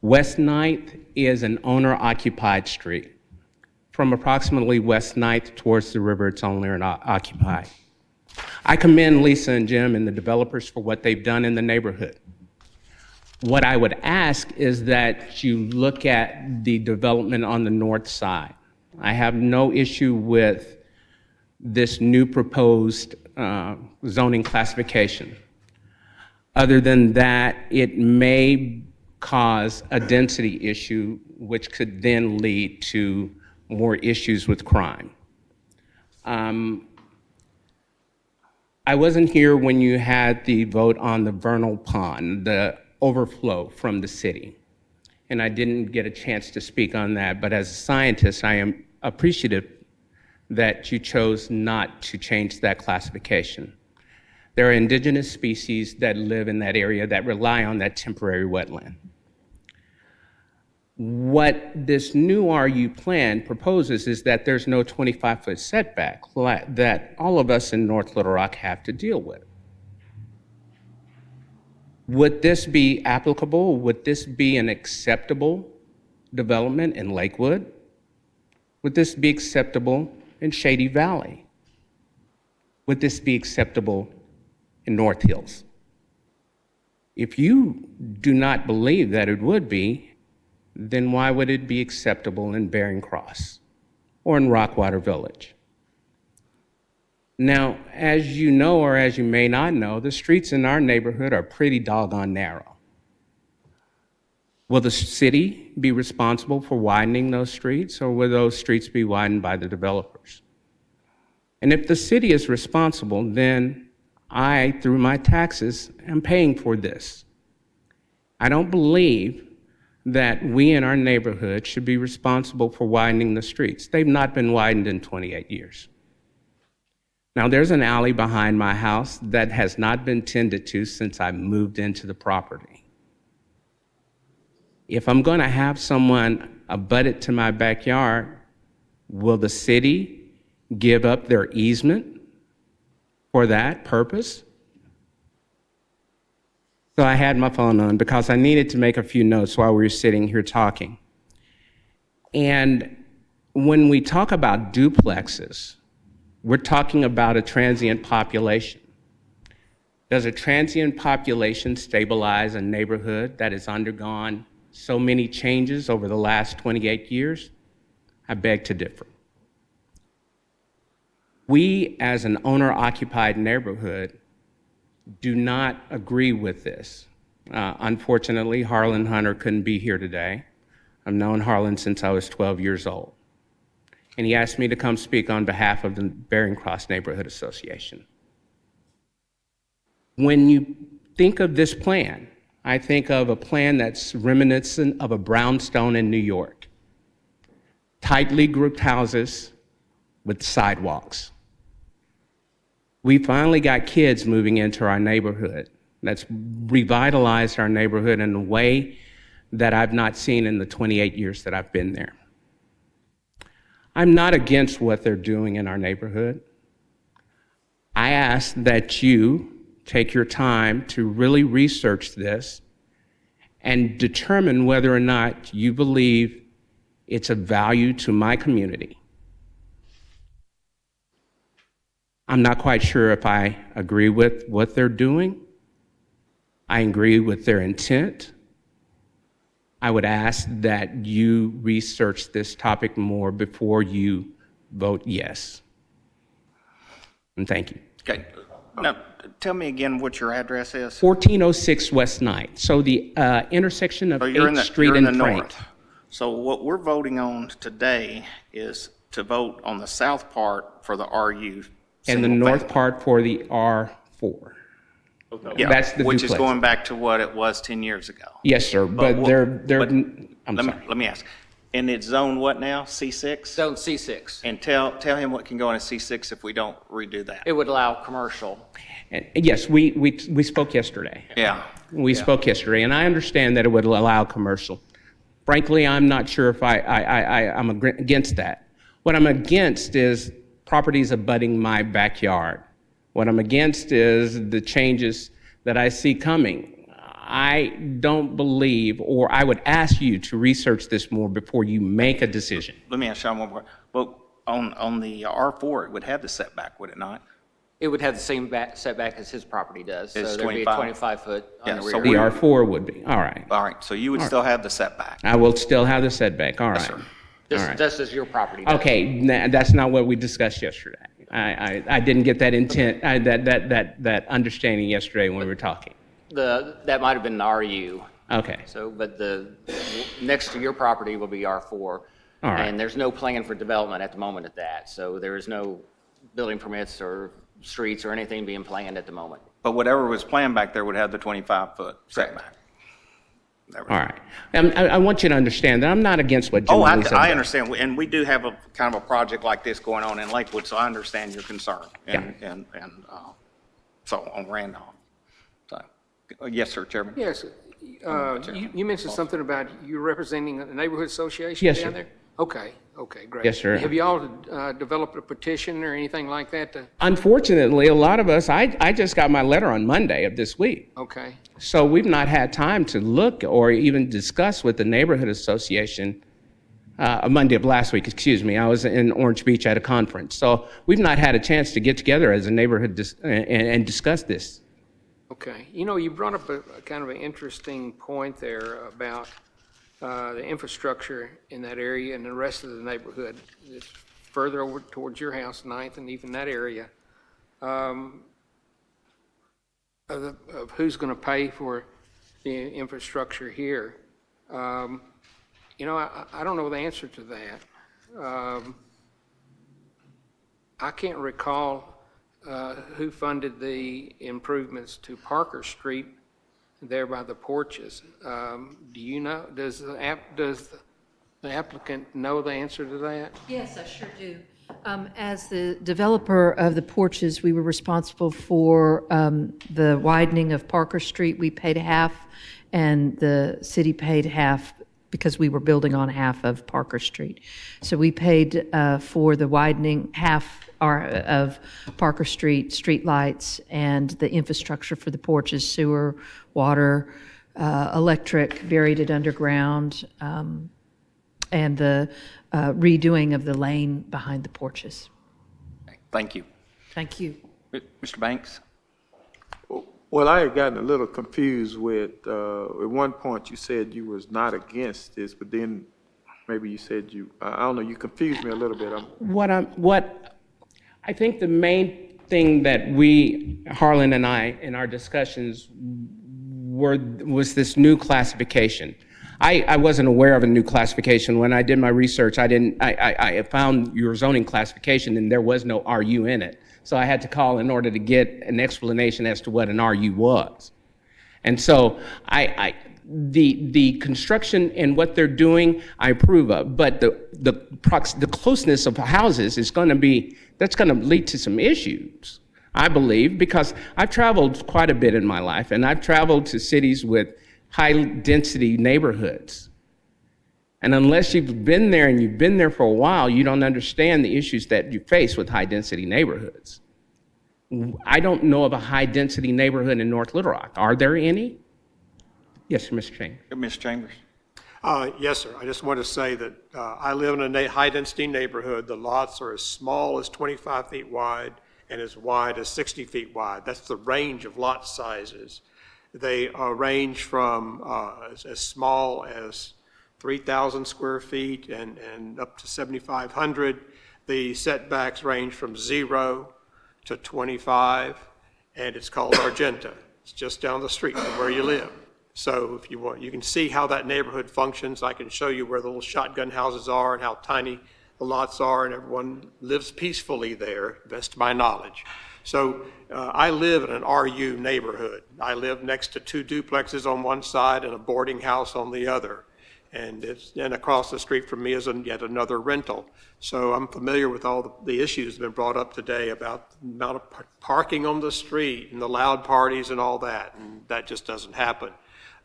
West Ninth is an owner-occupied street. From approximately West Ninth towards the river, it's owner-occupied. I commend Lisa and Jim and the developers for what they've done in the neighborhood. What I would ask is that you look at the development on the north side. I have no issue with this new proposed zoning classification. Other than that, it may cause a density issue, which could then lead to more issues with crime. I wasn't here when you had the vote on the vernal pond, the overflow from the city, and I didn't get a chance to speak on that, but as a scientist, I am appreciative that you chose not to change that classification. There are indigenous species that live in that area that rely on that temporary wetland. What this new RU plan proposes is that there's no 25-foot setback that all of us in North Little Rock have to deal with. Would this be applicable? Would this be an acceptable development in Lakewood? Would this be acceptable in Shady Valley? Would this be acceptable in North Hills? If you do not believe that it would be, then why would it be acceptable in Bering Cross or in Rockwater Village? Now, as you know, or as you may not know, the streets in our neighborhood are pretty doggone narrow. Will the city be responsible for widening those streets, or will those streets be widened by the developers? And if the city is responsible, then I, through my taxes, am paying for this. I don't believe that we in our neighborhood should be responsible for widening the streets. They've not been widened in 28 years. Now, there's an alley behind my house that has not been tended to since I moved into the property. If I'm going to have someone abut it to my backyard, will the city give up their easement for that purpose? So I had my phone on because I needed to make a few notes while we were sitting here talking. And when we talk about duplexes, we're talking about a transient population. Does a transient population stabilize a neighborhood that has undergone so many changes over the last 28 years? I beg to differ. We, as an owner-occupied neighborhood, do not agree with this. Unfortunately, Harlan Hunter couldn't be here today. I've known Harlan since I was 12 years old. And he asked me to come speak on behalf of the Bering Cross Neighborhood Association. When you think of this plan, I think of a plan that's reminiscent of a brownstone in New York. Tightly grouped houses with sidewalks. We finally got kids moving into our neighborhood. That's revitalized our neighborhood in a way that I've not seen in the 28 years that I've been there. I'm not against what they're doing in our neighborhood. I ask that you take your time to really research this and determine whether or not you believe it's of value to my community. I'm not quite sure if I agree with what they're doing. I agree with their intent. I would ask that you research this topic more before you vote yes. And thank you. Okay. Now, tell me again what your address is. 1406 West Ninth. So the intersection of 8th Street and Frank. So what we're voting on today is to vote on the south part for the RU. And the north part for the R4. Yeah, that's the which duplex. is going back to what it was 10 years ago. Yes, sir, but I'm sorry. Let me ask. And it's zone what now? C6? Zone C6. And tell him what can go in a C6 if we don't redo that. It would allow commercial. And yes, we spoke yesterday. Yeah. We spoke yesterday, and I understand that it would allow commercial. Frankly, I'm not sure if I'm against that. What I'm against is properties abutting my backyard. What I'm against is the changes that I see coming. I don't believe, or I would ask you to research this more before you make a decision. Let me ask Sean one more. Well, on the R4, it would have the setback, would it not? It would have the same setback as his property does. So It's there'd be a 25. 25-foot Yeah, on the so rear. The R4 would be, all right. All right, so you would still have the setback. I will still have the setback, all right. sir. All right. Just as your property does. Okay, that's not what we discussed yesterday. I didn't get that intent, that understanding yesterday when we were talking. That might have been an RU. Okay, So, but next to your property will be R4. All right. And there's no plan for development at the moment at that. So there is no building permits or streets or anything being planned at the moment. But whatever was planned back there would have the 25-foot setback. There we go. all right. I want you to understand that I'm not against what Jim Oh, Lee said. I understand, and we do have a kind of a project like this going on in Lakewood, so I understand your concern. And so on Randolph. So, yes, sir, Chairman. Yes, you mentioned something about you representing a neighborhood association Yes, down sir. there? Okay, great. Yes, sir. Have you all developed a petition or anything like that to, Unfortunately, a lot of us, I just got my letter on Monday of this week. okay, So we've not had time to look or even discuss with the neighborhood association, Monday of last week, excuse me. I was in Orange Beach at a conference. So we've not had a chance to get together as a neighborhood and discuss this. okay. You know, you brought up a kind of an interesting point there about the infrastructure in that area and the rest of the neighborhood. It's further over towards your house, Ninth, and even that area. Of who's going to pay for the infrastructure here. You know, I don't know the answer to that. I can't recall who funded the improvements to Parker Street there by the porches. Do you know, does the applicant know the answer to that? Yes, I sure do. As the developer of the porches, we were responsible for the widening of Parker Street. We paid half, and the city paid half because we were building on half of Parker Street. So we paid for the widening half of Parker Street, streetlights, and the infrastructure for the porches, sewer, water, electric, buried it underground, and the redoing of the lane behind the porches. Thank you. Thank you. Mr. Banks? Well, I had gotten a little confused with, at one point you said you was not against this, but then maybe you said I don't know, you confused me a little bit. I think the main thing that Harlan and I, in our discussions, was this new classification. I wasn't aware of a new classification. When I did my research, I found your zoning classification and there was no RU in it. So I had to call in order to get an explanation as to what an RU was. And so the construction and what they're doing, I approve of, but the closeness of houses is going to lead to some issues, I believe, because I've traveled quite a bit in my life, and I've traveled to cities with high-density neighborhoods. And unless you've been there and you've been there for a while, you don't understand the issues that you face with high-density neighborhoods. I don't know of a high-density neighborhood in North Little Rock. Are there any? Yes, Mr. Chambers. Mr. Chambers? Yes, sir. I just want to say that I live in a high-density neighborhood. The lots are as small as 25 feet wide and as wide as 60 feet wide. That's the range of lot sizes. They range from as small as 3,000 square feet and up to 7,500. The setbacks range from 0 to 25, and it's called Argenta. It's just down the street from where you live. So if you want, you can see how that neighborhood functions. I can show you where the little shotgun houses are and how tiny the lots are, and everyone lives peacefully there, best of my knowledge. So I live in an RU neighborhood. I live next to 2 duplexes on one side and a boarding house on the other. And across the street from me is yet another rental. So I'm familiar with all the issues that have been brought up today about the amount of parking on the street and the loud parties and all that, and that just doesn't happen.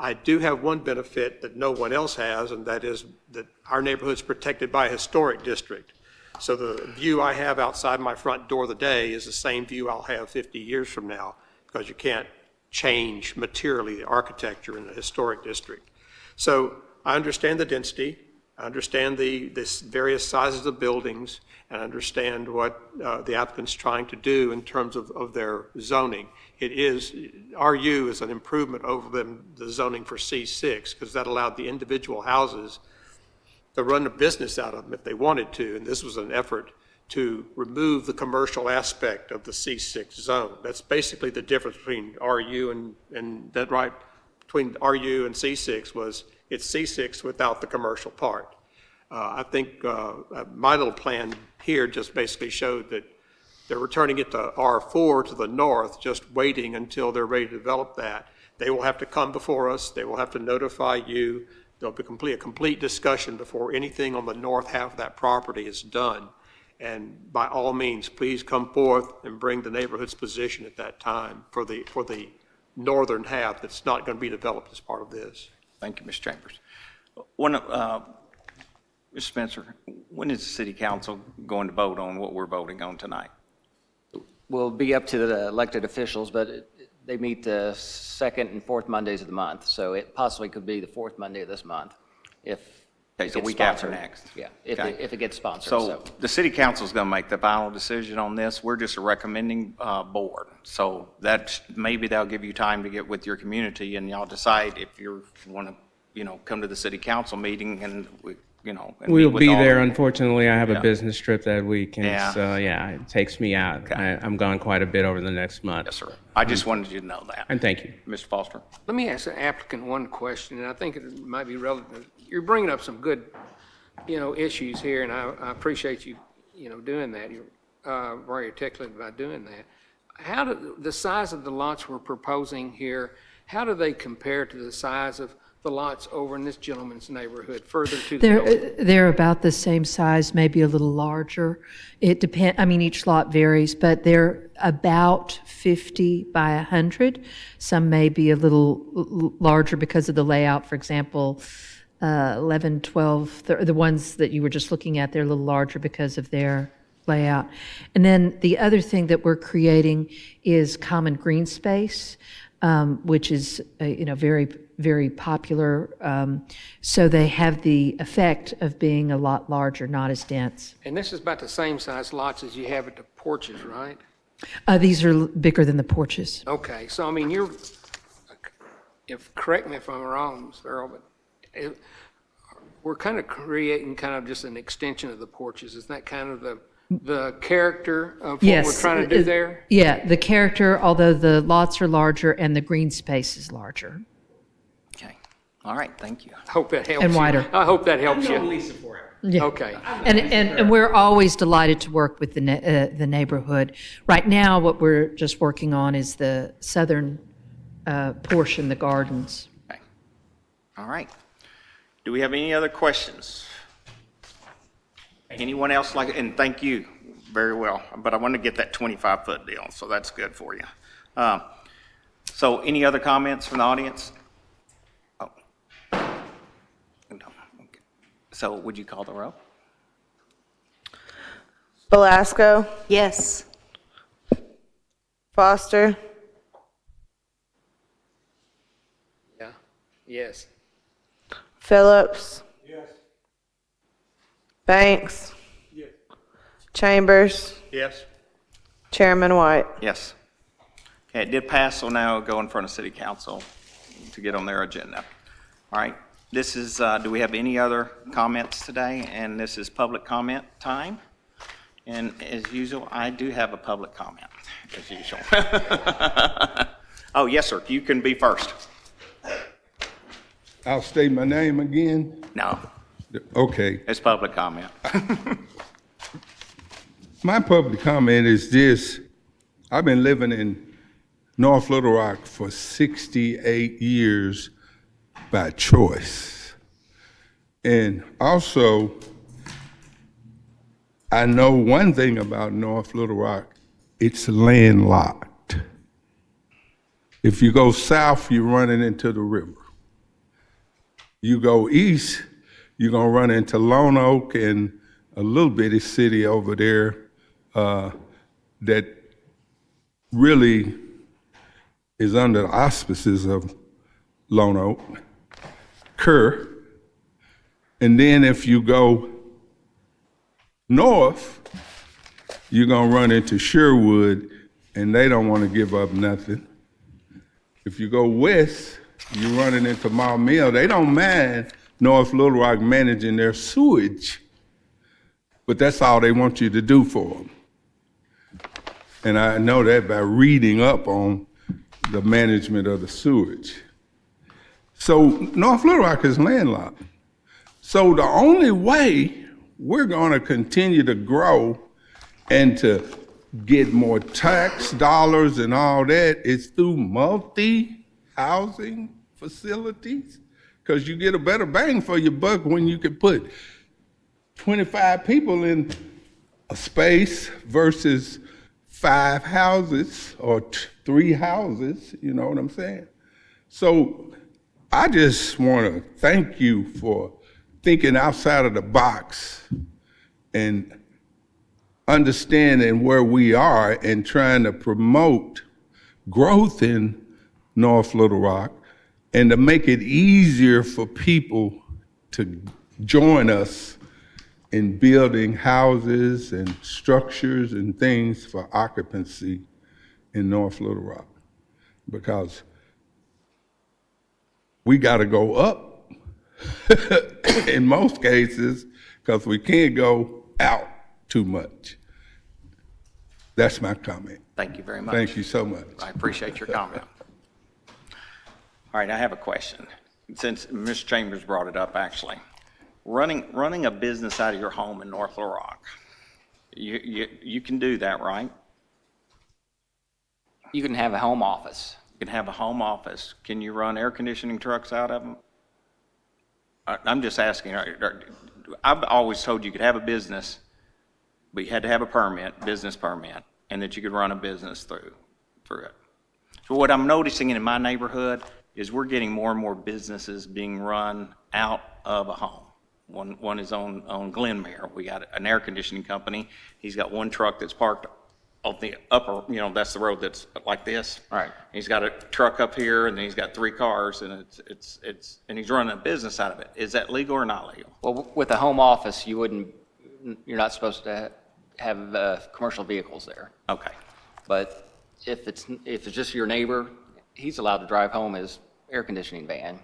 I do have one benefit that no one else has, and that is that our neighborhood is protected by a historic district. So the view I have outside my front door today is the same view I'll have 50 years from now, because you can't change materially the architecture in the historic district. So I understand the density, I understand the various sizes of buildings, and I understand what the applicant's trying to do in terms of their zoning. It is, RU is an improvement over the zoning for C6, because that allowed the individual houses to run a business out of them if they wanted to, and this was an effort to remove the commercial aspect of the C6 zone. That's basically the difference between RU and that right, between RU and C6 was it's C6 without the commercial part. I think my little plan here just basically showed that they're returning it to R4 to the north, just waiting until they're ready to develop that. They will have to come before us, they will have to notify you, there'll be a complete discussion before anything on the north half of that property is done. And by all means, please come forth and bring the neighborhood's position at that time for the northern half that's not going to be developed as part of this. Thank you, Mr. Chambers. Mr. Spencer, when is the city council going to vote on what we're voting on tonight? Will be up to the elected officials, but they meet the second and fourth Mondays of the month, so it possibly could be the fourth Monday of this month if Okay, it so gets week after sponsored. next. Yeah, Okay. if it gets sponsored, So the city council's going to make the final decision on this. We're just a recommending board. So that maybe they'll give you time to get with your community and y'all decide if you want to, come to the city council meeting and and We'll meet with be all there. of- Unfortunately, I have Yeah. a business trip that week, and Yeah. so it takes me out. Okay. I'm gone quite a bit over the next month. Yes, sir. I just wanted you to know that. And thank you. Mr. Foster? Let me ask the applicant one question, and I think it might be relevant. You're bringing up some good, issues here, and I appreciate you, doing that. You're very articulate about doing that. How do the size of the lots we're proposing here, how do they compare to the size of the lots over in this gentleman's neighborhood, further to the north? They're about the same size, maybe a little larger. It each lot varies, but they're about 50 by 100. Some may be a little larger because of the layout. For example, 11, 12, the ones that you were just looking at, they're a little larger because of their layout. And then the other thing that we're creating is common green space, which is, very, very popular. So they have the effect of being a lot larger, not as dense. And this is about the same size lots as you have at the porches, right? These are bigger than the porches. Okay, so correct me if I'm wrong, Ms. Farrell, but we're kind of creating kind of just an extension of the porches. Isn't that kind of the character of what Yes. we're trying to do there? Yeah, the character, although the lots are larger and the green space is larger. Okay. All right, thank you. I hope that helps And you. wider. I hope that helps you. Totally support it. Yeah. Okay. And we're always delighted to work with the neighborhood. Right now, what we're just working on is the southern portion, the gardens. Okay. All right. Do we have any other questions? Anyone else and thank you very well, but I want to get that 25-foot deal, so that's good for you. So any other comments from the audience? Oh. No. Okay. So would you call the roll? Belasco, Yes. Foster, Yeah, yes. Phillips. Banks. Chambers, Yes? Chairman White. Yes. Okay, it did pass, so now go in front of city council to get on their agenda. All right, this is, do we have any other comments today? And this is public comment time. And as usual, I do have a public comment, as usual. Oh, yes, sir, you can be first. I'll state my name again. No, Okay. it's public comment. My public comment is this. I've been living in North Little Rock for 68 years by choice. And also, I know one thing about North Little Rock, it's landlocked. If you go south, you're running into the river. You go east, you're gonna run into Lone Oak and a little bitty city over there that really is under the auspices of Lone Oak, Kerr, and then if you go north, you're gonna run into Sherwood, and they don't want to give up nothing. If you go west, you're running into Mall Mill. They don't mind North Little Rock managing their sewage, but that's all they want you to do for them. And I know that by reading up on the management of the sewage. So North Little Rock is landlocked. So the only way we're going to continue to grow and to get more tax dollars and all that is through multi-housing facilities, because you get a better bang for your buck when you can put 25 people in a space versus 5 houses or 3 houses, you know what I'm saying? So I just want to thank you for thinking outside of the box and understanding where we are and trying to promote growth in North Little Rock and to make it easier for people to join us in building houses and structures and things for occupancy in North Little Rock. Because we got to go up in most cases because we can't go out too much. That's my comment. Thank you very much. Thank you so much. I appreciate your comment. All right, I have a question. Since Ms. Chambers brought it up, actually. Running a business out of your home in North Little Rock, you can do that, right? You can have a home office. You can have a home office. Can you run air conditioning trucks out of them? I'm just asking. I've always told you could have a business, but you had to have a permit, business permit, and that you could run a business through it. So what I'm noticing in my neighborhood is we're getting more and more businesses being run out of a home. One is on Glenmere. We got an air conditioning company. He's got one truck that's parked on the upper, that's the road that's like this. Right. He's got a truck up here, and then he's got 3 cars, and and he's running a business out of it. Is that legal or not legal? Well, with a home office, you're not supposed to have commercial vehicles there. Okay. But if it's just your neighbor, he's allowed to drive home his air conditioning van.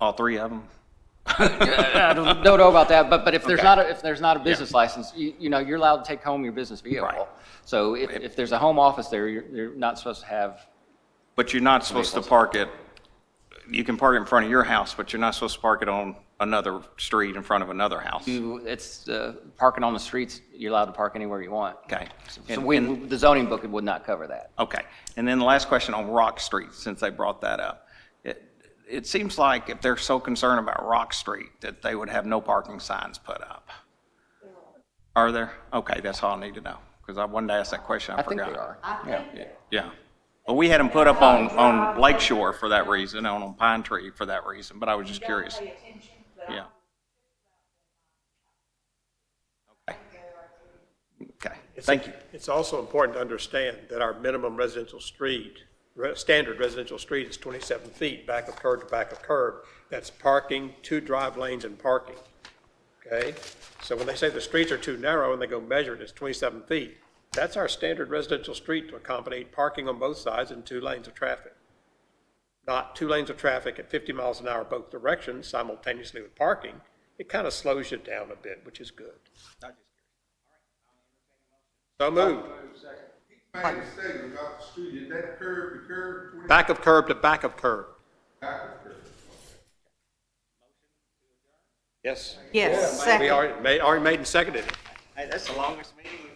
All 3 of them? I don't know about that, but if there's Okay. not a business license, you're allowed to take home your business vehicle. Right. So if there's a home office there, you're not supposed to have. But you're not supposed to park it, you can park it in front of your house, but you're not supposed to park it on another street in front of another house. It's parking on the streets. You're allowed to park anywhere you want. Okay. So And- the zoning book would not cover that. Okay. And then the last question on Rock Street, since they brought that up. It seems like if they're so concerned about Rock Street, that they would have no parking signs put up. Are there? Okay, that's all I need to know, because I wanted to ask that question, I I think forgot. they are. Yeah. Yeah. Well, we had them put up on Lake Shore for that reason, on Pine Tree for that reason, but I was just curious. Yeah. Okay. Okay, thank you. It's also important to understand that our minimum residential street, standard residential street is 27 feet, back of curb to back of curb. That's parking, 2 drive lanes and parking, okay? So when they say the streets are too narrow and they go measure it, it's 27 feet. That's our standard residential street to accommodate parking on both sides and 2 lanes of traffic. Not 2 lanes of traffic at 50 miles an hour both directions simultaneously with parking. It kind of slows you down a bit, which is good. So moved. Made a statement about the street, is that curb to curb? Back of curb to back of curb. Back of curb. Yes. Yes, We second. already made and seconded it. Hey, that's the longest meeting